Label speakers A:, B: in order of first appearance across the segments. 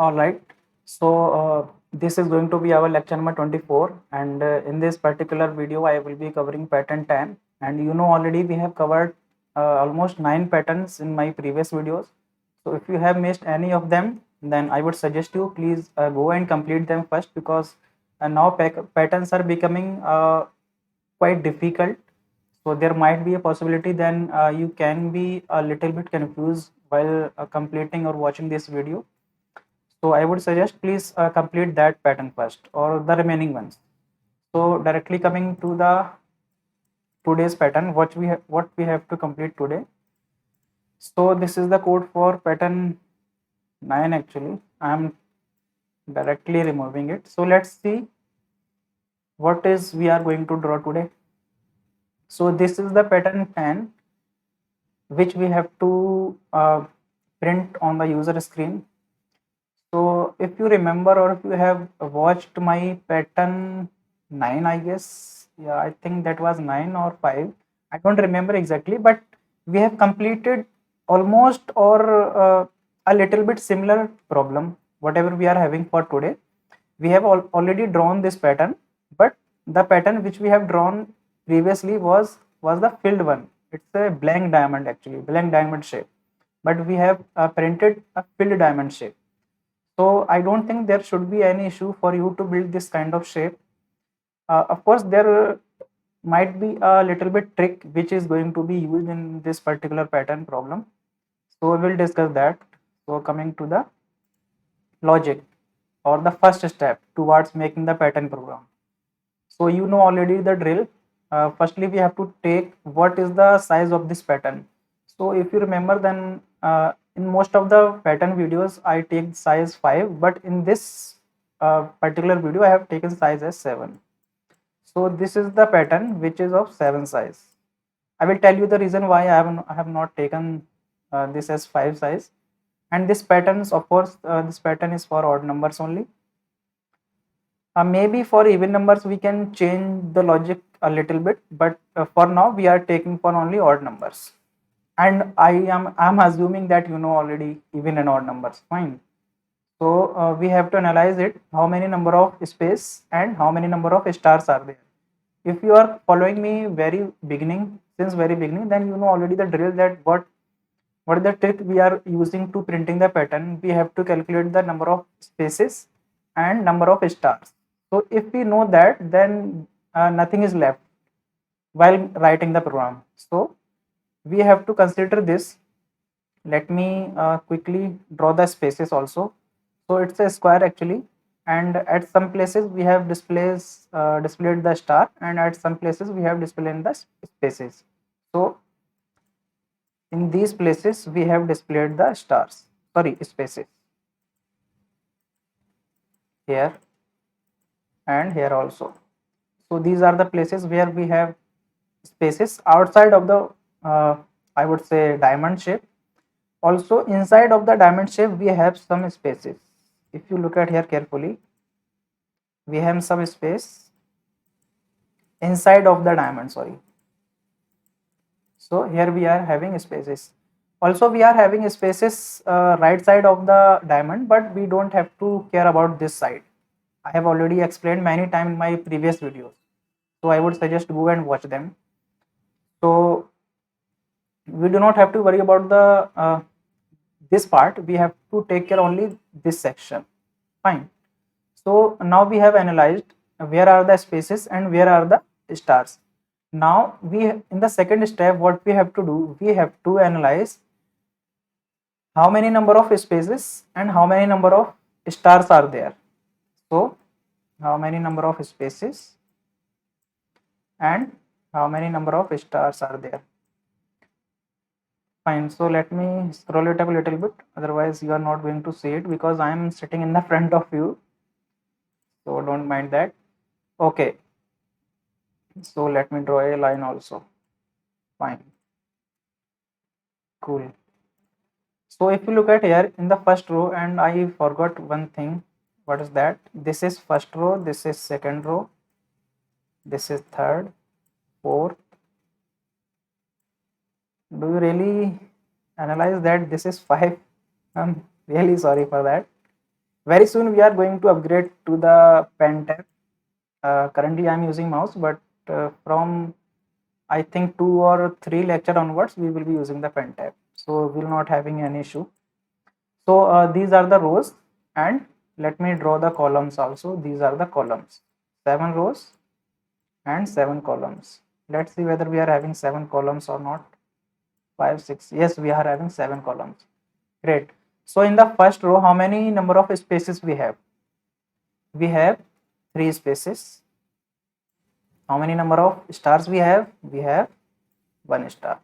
A: All right. So this is going to be our lecture number 24, and in this particular video, I will be covering pattern 10. And you know already we have covered almost 9 patterns in my previous videos. So if you have missed any of them, then I would suggest you please go and complete them first, because now patterns are becoming quite difficult. So there might be a possibility then you can be a little bit confused while completing or watching this video. So I would suggest please complete that pattern first, or the remaining ones. So directly coming to the today's pattern, what we have to complete today. So this is the code for pattern 9 actually. I am directly removing it. So let's see what is we are going to draw today. So this is the pattern 10 which we have to print on the user screen. So if you remember, or if you have watched my pattern 9, I guess, yeah, I think that was 9 or 5. I don't remember exactly, but we have completed almost or a little bit similar problem, whatever we are having for today. We have already drawn this pattern, but the pattern which we have drawn previously was the filled one. It's a blank diamond actually, blank diamond shape, but we have printed a filled diamond shape. So I don't think there should be any issue for you to build this kind of shape. Of course, there might be a little bit trick which is going to be used in this particular pattern problem. So we will discuss that. So coming to the logic, or the first step towards making the pattern program. So you know already the drill. Firstly, we have to take what is the size of this pattern. So if you remember, then in most of the pattern videos I take size 5, but in this particular video I have taken size as 7. So this is the pattern which is of 7 size. I will tell you the reason why I have not taken this as 5 size. And this patterns, of course, this pattern is for odd numbers only. Maybe for even numbers we can change the logic a little bit, but for now we are taking for only odd numbers. And I'm assuming that you know already even and odd numbers. Fine. So we have to analyze it. How many number of space and how many number of stars are there? If you are following me since very beginning, then you know already the drill, that what is the trick we are using to printing the pattern. We have to calculate the number of spaces and number of stars. So if we know that, then nothing is left while writing the program. So we have to consider this. Let me quickly draw the spaces also. So it's a square actually, and at some places we have displayed the star, and at some places we have displayed the spaces. So in these places we have displayed the spaces here and here also. So these are the places where we have spaces outside of the I would say diamond shape. Also inside of the diamond shape we have some spaces. If you look at here carefully, we have some space inside of the diamond, sorry. So here we are having spaces. Also we are having spaces right side of the diamond, but we don't have to care about this side. I have already explained many times in my previous videos, so I would suggest go and watch them. So we do not have to worry about the this part. We have to take care only this section. Fine. So now we have analyzed where are the spaces and where are the stars. Now we, in the second step, what we have to do, we have to analyze how many number of spaces and how many number of stars are there. So how many number of spaces and how many number of stars are there. Fine. So let me scroll it up a little bit, otherwise you are not going to see it because I am sitting in the front of you, so don't mind that. Okay, so let me draw a line also. Fine. Cool. So if you look at here in the first row, and I forgot one thing. What is that? This is first row, this is second row, this is third, fourth. Do you really analyze that this is 5? I'm really sorry for that. Very soon we are going to upgrade to the pen tab. Currently I am using mouse, but from I think 2 or 3 lecture onwards we will be using the pen tab, so we will not having any issue. So these are the rows, and let me draw the columns also. These are the columns, 7 rows and 7 columns. Let's see whether we are having 7 columns or not. 5, 6, yes, we are having 7 columns. Great. So in the first row, how many number of spaces we have? We have 3 spaces. How many number of stars we have? We have 1 star.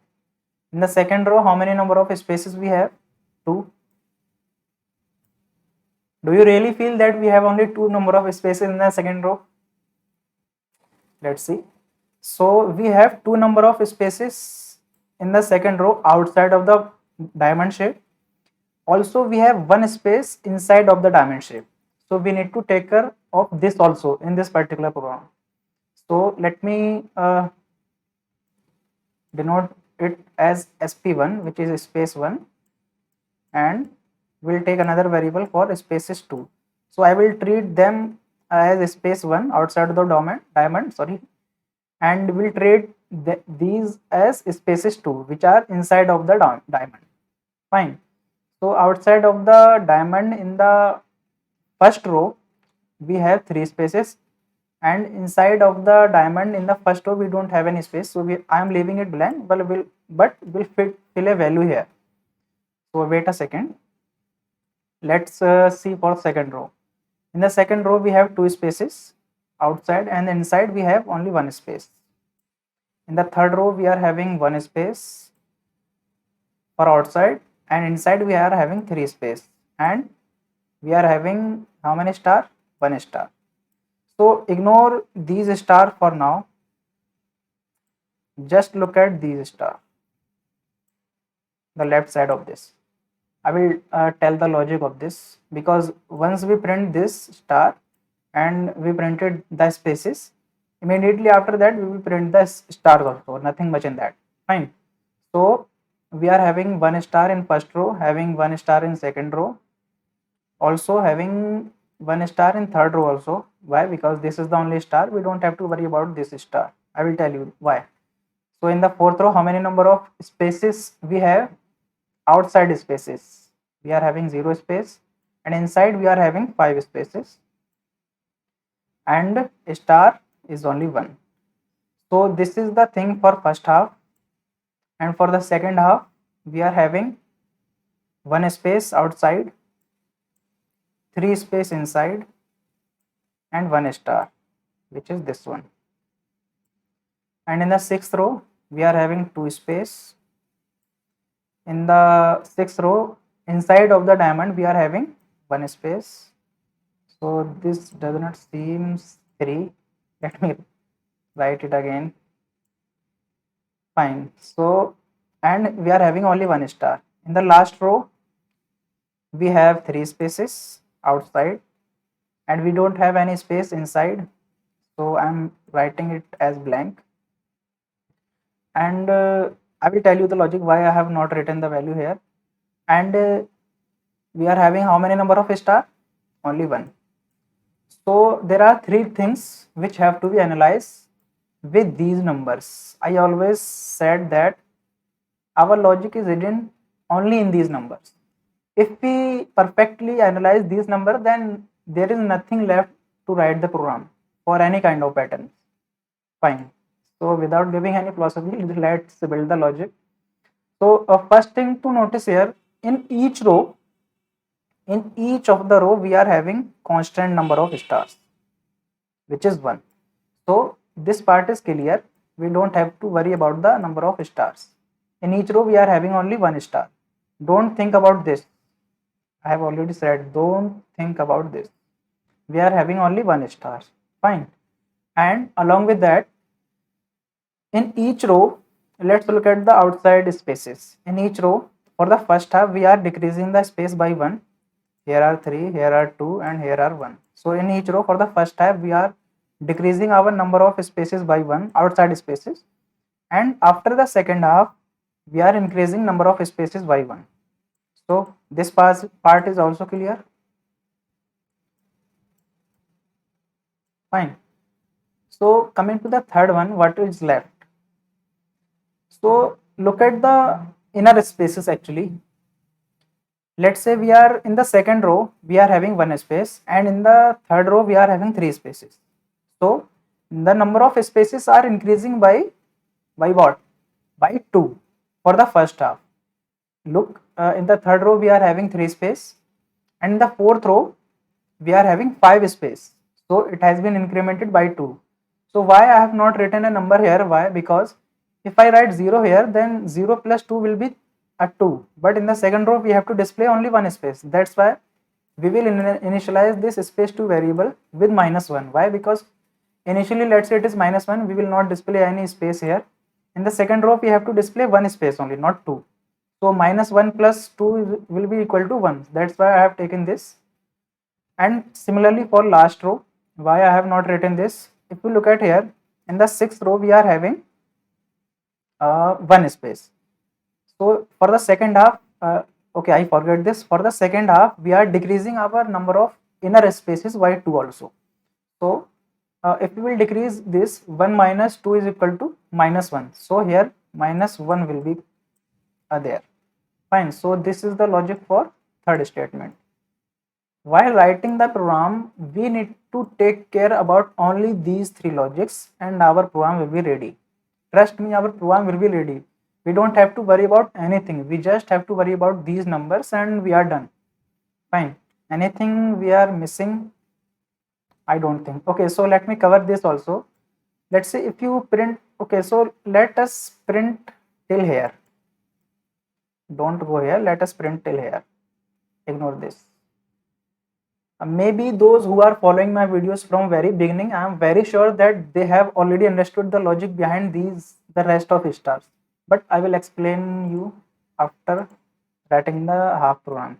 A: In the second row, how many number of spaces we have? 2. Do you really feel that we have only 2 number of spaces in the second row? Let's see. So we have 2 number of spaces in the second row outside of the diamond shape. Also we have 1 space inside of the diamond shape. So we need to take care of this also in this particular program. So let me denote it as sp1, which is space 1, and we'll take another variable for spaces 2. So I will treat them as space 1 outside the diamond, and we'll treat these as spaces 2, which are inside of the diamond. Fine. So outside of the diamond in the first row we have 3 spaces, and inside of the diamond in the first row we don't have any space, so I am leaving it blank, but we'll fill a value here. So wait a second, let's see for second row. In the second row we have 2 spaces outside, and inside we have only 1 space. In the third row we are having 1 space for outside, and inside we are having 3 space, and we are having how many star? 1 star. So ignore these star for now, just look at these star, the left side of this. I will tell the logic of this, because once we print this star and we printed the spaces, immediately after that we will print the stars also, nothing much in that. Fine. So we are having 1 star in first row, having 1 star in second row, also having 1 star in third row also. Why? Because this is the only star, we don't have to worry about this star. I will tell you why. So in the fourth row, how many number of spaces we have? Outside spaces we are having 0 space, and inside we are having 5 spaces, and star is only 1. So this is the thing for first half, and for the second half we are having 1 space outside, 3 space inside, and 1 star, which is this one. And in the sixth row we are having 2 space. In the sixth row inside of the diamond we are having 1 space. So this does not seem 3. Let me write it again. Fine. So, and we are having only 1 star. In the last row we have 3 spaces outside, and we don't have any space inside, so I'm writing it as blank. And I will tell you the logic why I have not written the value here. And we are having how many number of star? Only 1. So there are 3 things which have to be analyzed with these numbers. I always said that our logic is hidden only in these numbers. If we perfectly analyze these numbers, then there is nothing left to write the program for any kind of pattern. Fine. So without giving any philosophy, let's build the logic. So first thing to notice here, in each of the row we are having constant number of stars, which is 1. So this part is clear, we don't have to worry about the number of stars. In each row we are having only 1 star. Don't think about this. I have already said, don't think about this. We are having only 1 star. Fine. And along with that, in each row, let's look at the outside spaces. In each row, for the first half, we are decreasing the space by 1. Here are 3, here are 2, and here are 1. So in each row, for the first half, we are decreasing our number of spaces by 1, outside spaces. And after the second half, we are increasing number of spaces by 1. So this part is also clear. Fine. So coming to the third one, what is left? So look at the inner spaces actually. Let's say we are in the second row, we are having one space, and in the third row, we are having three spaces. So the number of spaces are increasing by what? By 2 for the first half. Look, in the third row, we are having three space, and in the fourth row, we are having five space. So it has been incremented by 2. So why I have not written a number here? Why? Because if I write 0 here, then 0 plus 2 will be a 2. But in the second row, we have to display only one space. That's why we will initialize this space to variable with -1. Why? Because initially, let's say it is -1, we will not display any space here. In the second row, we have to display one space only, not 2. So -1 plus 2 will be equal to 1. That's why I have taken this. And similarly for last row, why I have not written this? If you look at here, in the sixth row, we are having one space. So for the second half, okay, I forget this. For the second half, we are decreasing our number of inner spaces by 2 also. So if we will decrease this, 1 minus 2 is equal to -1. So here -1 will be there. Fine. So this is the logic for third statement. While writing the program, we need to take care about only these three logics and our program will be ready. Trust me, our program will be ready. We don't have to worry about anything. We just have to worry about these numbers and we are done. Fine. Anything we are missing? I don't think. Okay, so let me cover this also. Let's say if you print, okay, so let us print till here. Don't go here. Let us print till here. Ignore this. Maybe those who are following my videos from very beginning, I am very sure that they have already understood the logic behind the rest of stars. But I will explain you after writing the half program.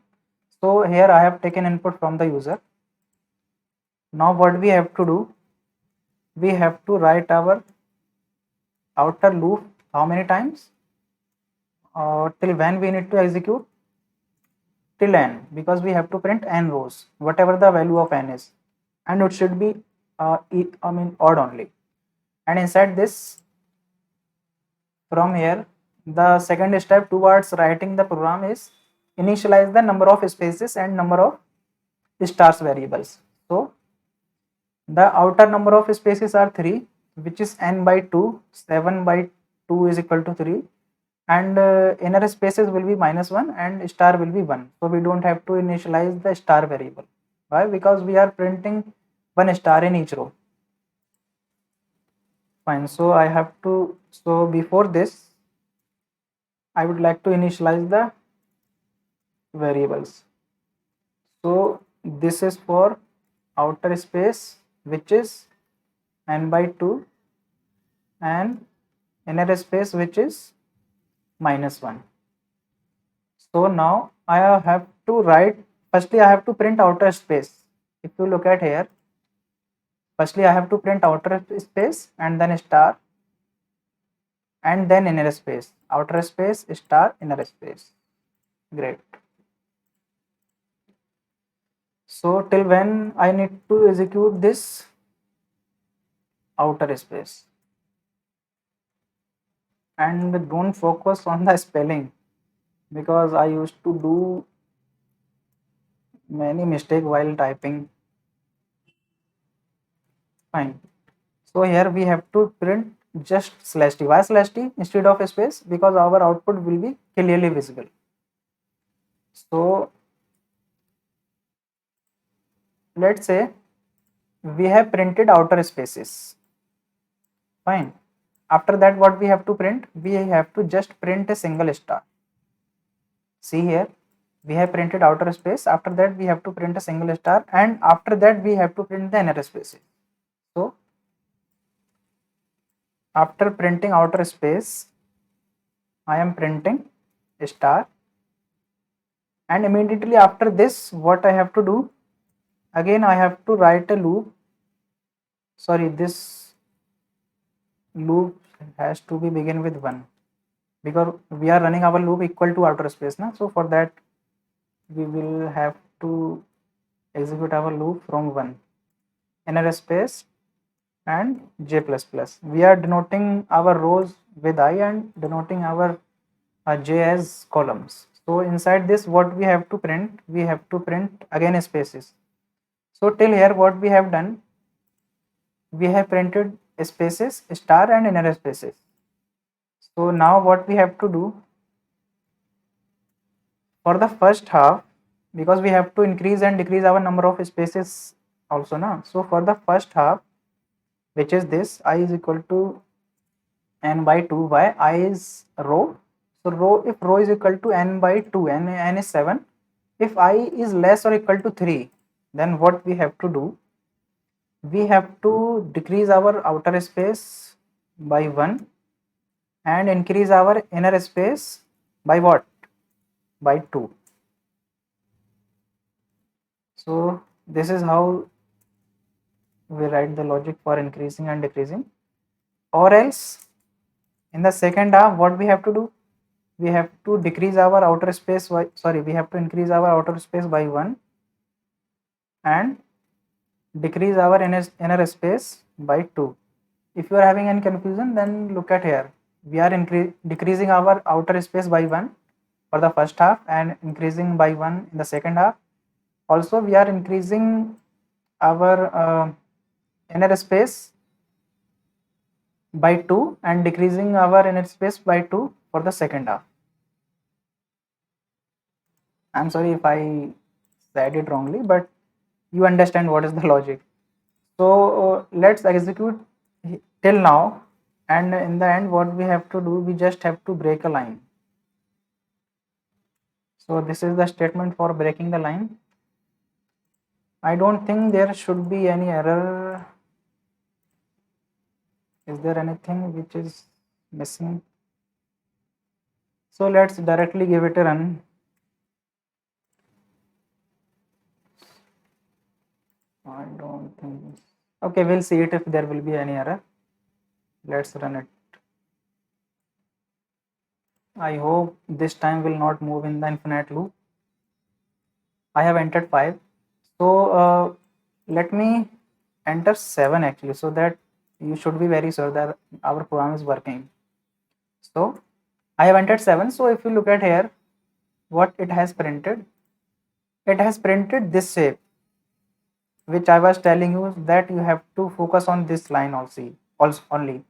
A: So here I have taken input from the user. Now what we have to do, we have to write our outer loop how many times? Till when we need to execute? Till n, because we have to print n rows, whatever the value of n is, and it should be odd only. And inside this, from here, the second step towards writing the program is initialize the number of spaces and number of stars variables. So the outer number of spaces are 3, which is n by 2. 7 by 2 is equal to 3, and inner spaces will be -1 and star will be 1. So we don't have to initialize the star variable. Why? Because we are printing one star in each row. Fine. So I have to, so before this, I would like to initialize the variables. So this is for outer space, which is n by 2, and inner space, which is -1. So now I have to write, firstly I have to print outer space. If you look at here, firstly I have to print outer space and then star and then inner space. Outer space, star, inner space. Great. So till when I need to execute this outer space? And don't focus on the spelling, because I used to do many mistakes while typing. Fine. So here we have to print just /t. Why /t instead of a space? Because our output will be clearly visible. So let's say we have printed outer spaces. Fine. After that, what we have to print? We have to just print a single star. See here, we have printed outer space. After that, we have to print a single star, and after that, we have to print the inner spaces. So after printing outer space, I am printing a star, and immediately after this, what I have to do? Again, I have to write a loop. Sorry, this loop has to be begin with 1, because we are running our loop equal to outer space now. So for that, we will have to execute our loop from 1. Inner space and j plus plus. We are denoting our rows with I and denoting our j as columns. So inside this, what we have to print? We have to print again spaces. So till here what we have done, we have printed spaces, star and inner spaces. So now what we have to do for the first half, because we have to increase and decrease our number of spaces also now. So for the first half, which is this, I is equal to n by 2, why I is row. So row, if row is equal to n by 2, n is 7, if I is less or equal to 3, then what we have to do, we have to decrease our outer space by 1 and increase our inner space by what? By 2. So this is how we write the logic for increasing and decreasing. Or else in the second half, what we have to do, we have to decrease our outer space by, we have to increase our outer space by 1 and decrease our inner space by 2. If you are having any confusion, then look at here. We are decreasing our outer space by 1 for the first half and increasing by 1 in the second half. Also, we are increasing our inner space by 2 and decreasing our inner space by 2 for the second half. I'm sorry if I said it wrongly, but you understand what is the logic. So let's execute till now, and in the end what we have to do, we just have to break a line. So this is the statement for breaking the line. I don't think there should be any error. Is there anything which is missing? So let's directly give it a run. I don't think. Okay, we'll see it if there will be any error. Let's run it. I hope this time will not move in the infinite loop. I have entered 5. So let me enter 7 actually, so that you should be very sure that our program is working. So I have entered 7. So if you look at here, what it has printed this shape, which I was telling you that you have to focus on this line also only.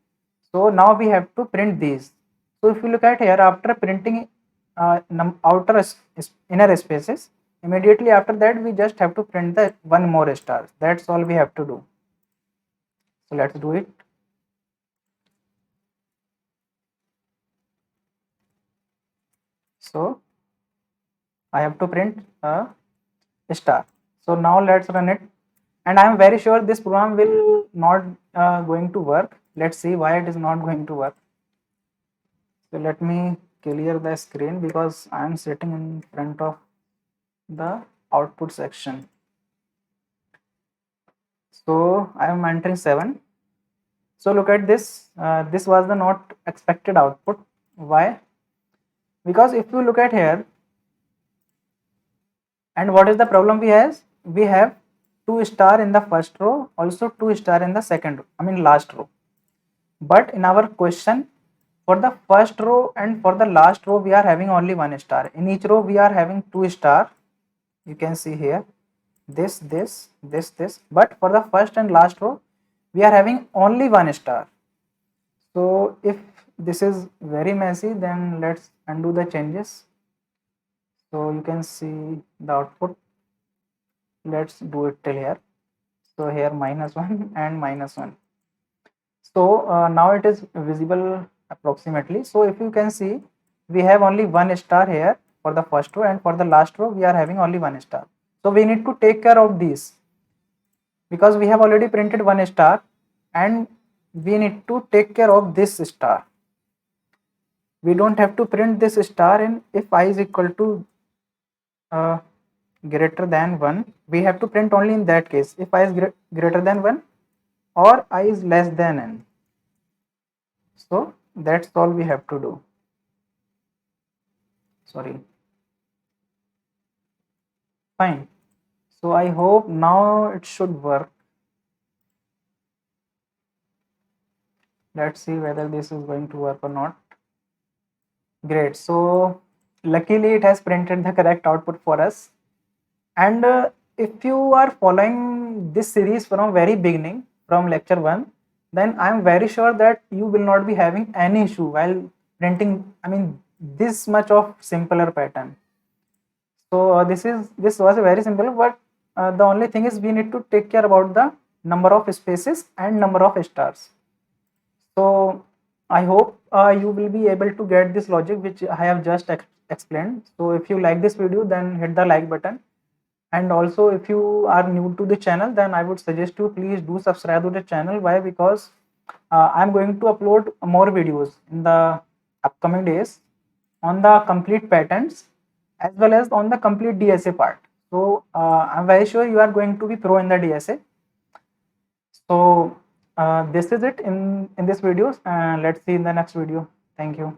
A: So now we have to print these. So if you look at here, after printing outer inner spaces, immediately after that we just have to print the one more star. That's all we have to do. So let's do it. So I have to print a star. So now let's run it, and I am very sure this program will not going to work. Let's see why it is not going to work. So let me clear the screen because I am sitting in front of the output section. So I am entering 7. So look at this. This was the not expected output. Why? Because if you look at here, and what is the problem we have? We have 2 star in the first row, also 2 star in the second row, last row. But in our question, for the first row and for the last row, we are having only 1 star. In each row, we are having 2 star. You can see here, this. But for the first and last row, we are having only 1 star. So if this is very messy, then let's undo the changes. So you can see the output. Let's do it till here. So here -1 and -1. So now it is visible approximately. So if you can see, we have only 1 star here for the first row, and for the last row we are having only 1 star. So we need to take care of these, because we have already printed 1 star and we need to take care of this star. We don't have to print this star in if I is equal to greater than 1. We have to print only in that case, if I is greater than 1 or I is less than n. So that's all we have to do. Sorry. Fine. So I hope now it should work. Let's see whether this is going to work or not. Great. So luckily it has printed the correct output for us. And if you are following this series from very beginning, from lecture 1, then I am very sure that you will not be having any issue while printing, I mean, this much of simpler pattern. So this was a very simple, but the only thing is we need to take care about the number of spaces and number of stars. So I hope you will be able to get this logic which I have just explained. So if you like this video, then hit the like button. And also if you are new to the channel, then I would suggest you please do subscribe to the channel. Why? Because I'm going to upload more videos in the upcoming days on the complete patterns as well as on the complete DSA part. So I'm very sure you are going to be pro in the DSA. So this is it in this video, and let's see in the next video. Thank you.